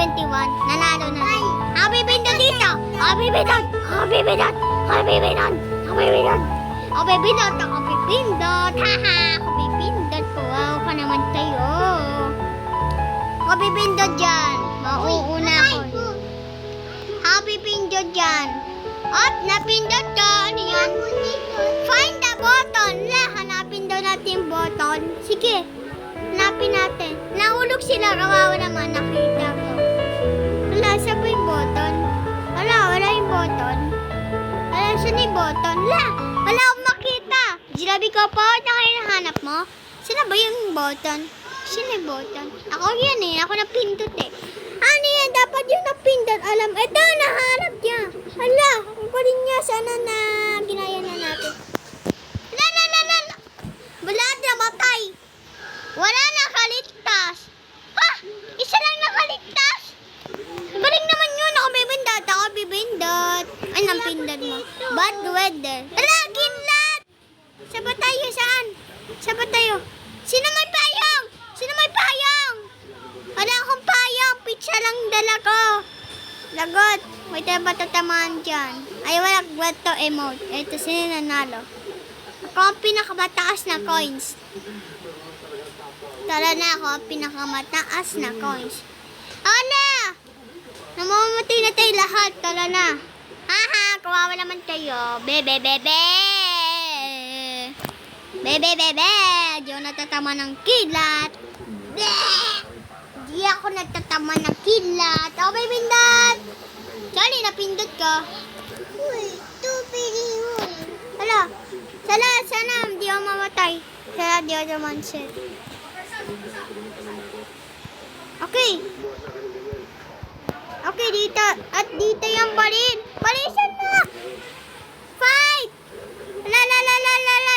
2021, nanalo na rin. Happy Pindot dito! Happy Pindot! Happy Pindot! Happy Pindot! Happy Pindot! Happy Pindot! Happy Pindot! Haha! Happy Pindot! Wow ka naman tayo. Happy Pindot dyan. Mauuna ko. Happy Pindot dyan. At napindot ka. Ano yan? Find the button. Hanapin daw natin yung button. Sige. Hanapin natin. Nahulog sila. Kawawa naman. Nakita ko. Wala. Saan ba yung button? Wala yung button. Wala. Saan yung button? Wala akong makita. Sinabi ko po. Nakinahanap mo. Saan ba yung button? Sino yung button? Ako yan eh. Ako napindot eh. Ano yan? Dapat yung napindot. Alam. Ito. Nahanap niya. Hala. Ang paling niya. Sana na ginaya na natin. Wala namatay. Wala nakaligtas. Ha? Isa lang nakaligtas? Galing naman yun. Ako bibindot. Ay, nampindot mo. Bad weather. Hala, ginlat! Saba tayo, saan? Saba tayo. Sino may payong? Sino may payong? Wala akong payong. Pizza lang dala ko. Lagot. May tayo ba tatamaan dyan? Ay, wala to emote. Ito, sino nanalo? Ako ang pinakamataas na coins. Tara na ako ang pinakamataas na coins. Ala! Namamatay na tayo lahat. Tara na. Haha, kawawa naman kayo. Bebe. Di ako natatama ng kilat. Di ako natatama ng kilat. Ako may pindot. Sorry, napindot ka. Uy, tupili. Hala. Sana di ako mamatay. Sana di ako namansin. Okay. Okay, dito. At dito yung balin. Balisan mo! Fight! La.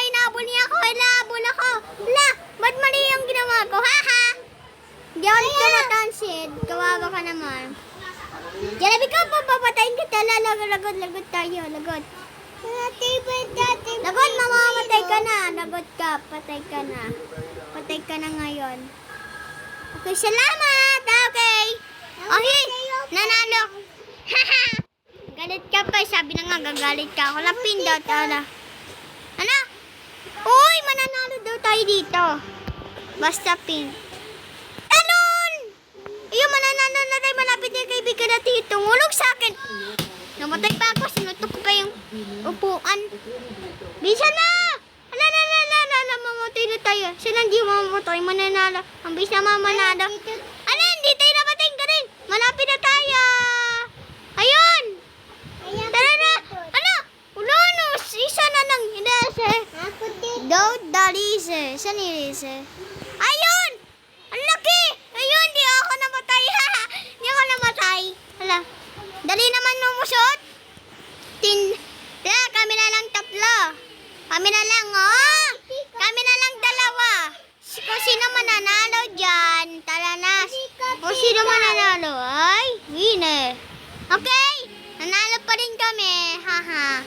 Inabol niya ako. Inabol ako. La! Ba't mali yung ginawa ko? Haha! Di ako nagkamatansin. Kawawa ka naman. Jalabi ka pa. Papatayin kita. Lagot tayo. Lagot. Lagot, mamamatay ka na. Lagot ka. Patay ka na. Patay ka na ngayon. Okay, salamat. Okay. Okay, nanalo. Haha. Galit ka pa. Sabi na nga, gagalit ka. Ako lang pindot. Ano? Uy, mananalo daw tayo dito. Basta pin. Talon! Ayun, mananalo na tayo. Malapit na yung kaibigan natin. Tumulog sa akin. Namatay pa ako. Sinutok ko pa yung upuan. Bisa na! Mamatay na tayo. Sila hindi mamamatay. Mananalo. Ang bisa mamanalo. Hindi tayo namatay ka rin. Malapit na tayo. Ayun! Tara na! Ulo. Isa na lang. Dalise. Saan yung lise? Ayun! Ang laki! Ayun, di ako namatay. Di ako namatay. Hala. Dali naman numusot. Kami na lang tatlo. Kami na lang, oh. Kami na lang dalawa. Kung sino mananalo dyan, tara na. Kung sino mananalo, ay, winner. Okay, nanalo pa rin kami. Haha.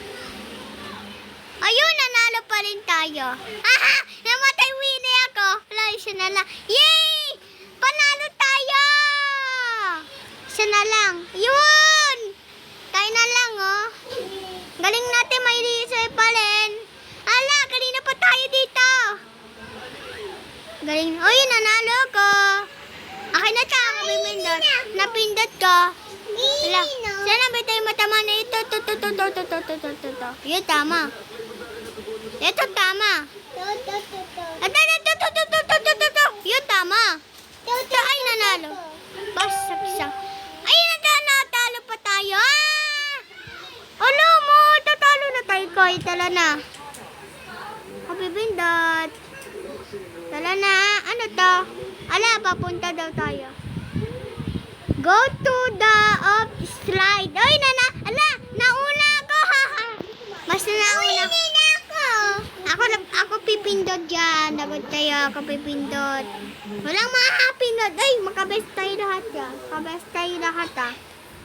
Ayun, nanalo pa rin tayo. Haha, namatay winner ako. Wala, isa na lang. Yay! Panalo tayo! Isa na lang. Yun! Kaya na lang, oh. Galing natin, may research pa rin. Ala, kanina pa tayo dito. Galing. Uy, nanalo ko. Akin na siya, ako bimindot. Napindot ko. Ala, sana ba tayo matama na ito? Yun, tama. Ito, tama. Yun, tama. Ay, nanalo. Basag. Ay, natalo pa tayo. Alam mo, tatalo na tayo ko. Tala na. Kapibindot. Tala na. Ano to? Ala, papunta daw tayo. Go to the up slide. Ay, ala, nauna ako. Mas nauna ako pipindot dyan. Dapat tayo ako pipindot. Walang makapindot. Ay, makabest tayo lahat dyan. Makabest tayo lahat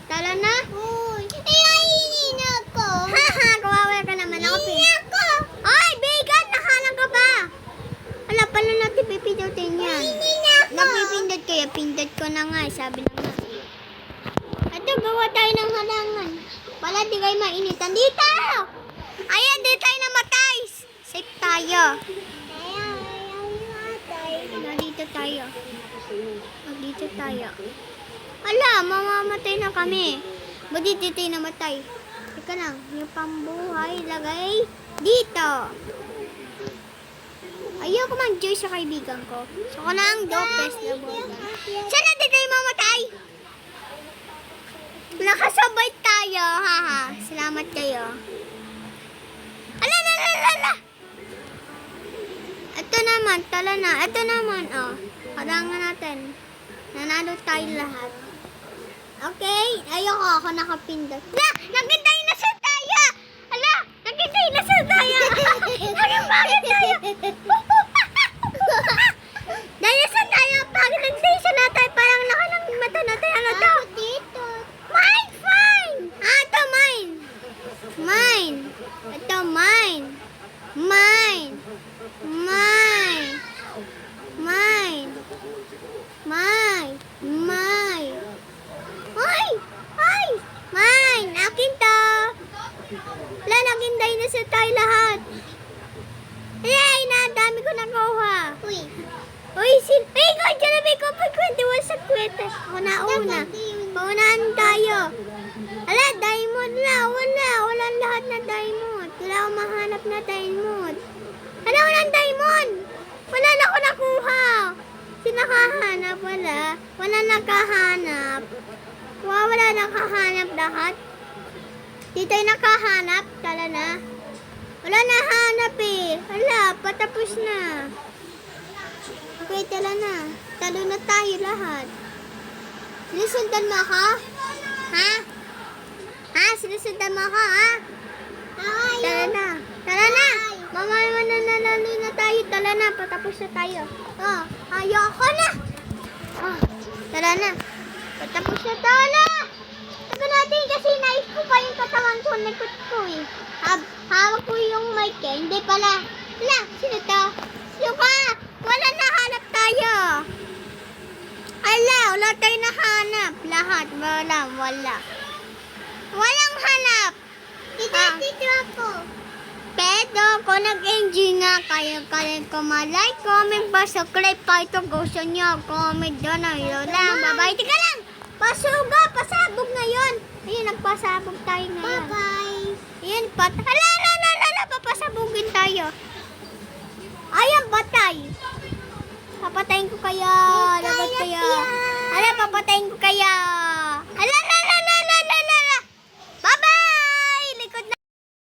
Tala na. Uy, ayayin ako. Haha, kawawa ka naman. Ako ako. Ay, bigat. Nakalang ka pa. Wala pala natin pipindutin yan. Napipindot kayo. Pindot ko na nga. Sabi na nga. para di kayo mainitan. Dito! Ayan, di tayo namatay. Safe tayo. Dito tayo. Dito tayo. Ala, mamamatay na kami. Ba't dito tayo namatay? Teka lang, yung pambuhay lagay dito. Ayoko mag-joy sa kaibigan ko. So, ko na ang dopest na bola. Sana di tayo mamatay? Nakasabay tayo, haha. Salamat kayo. Ala, la, la, la, la. Ito naman, tala na. Ito naman, oh. Parangan natin. Nanalo tayo lahat. Okay? Ayoko ako nakapindot. Na! Nagintay na sa tayo! Ala! Nagintay na sa tayo! Bakit tayo? Dahil sa tayo, pag nag-station na tayo, parang laki ng mata natin. Ano to? Dito. Mine! Fine! Ito mine! Mine! Ito mine! Mine! Mine! Mine! Mine! Mine! Ay! Ay! Mine! Akin to! Wala, nagintay na sa tayo lahat. Yay! Dami ko nakuha. Uy! Uy! Ay! Kaya dyan na may kapag 21 sa kwete. Ako na una. Paunahan tayo. Ala! Diamond na! Wala! Walang lahat na diamond. Wala akong mahanap na diamond. Ala! Walang diamond! Wala na ako nakuha. Sinakahanap, wala. Wala nakahanap. Wow, wala nakahanap lahat. Di tayo nakahanap. Tala na. Wala nahanap eh. Wala, patapos na. Okay, tala na. Talo na tayo lahat. Sinusundan mo ako? Ha? Ha? Sinusundan mo ako, ha? Tala na. Tala na. Mamaya nanalo na tayo. Tala na, patapos na tayo. Oh, ayoko na. Oh, tala na. Patapos na tayo na. Taga natin kasi nais ko pa yung katawan ko. Likod ko eh. Hawak ko yung mic eh. Hindi pala. Wala, sino to? Sino ka? Wala nahanap tayo. Ala, wala tayo nahanap. Lahat, wala. Walang hanap. Dito ako. Pero kung nag-enjoy nga kayo ko ma-like, comment pa, subscribe pa ito. Gusto nyo, comment doon. Ayun lang. Bye-bye. Tika lang. Pasabog ngayon. Ayun, nagpasabog tayo ngayon. Bye-bye. Ayun,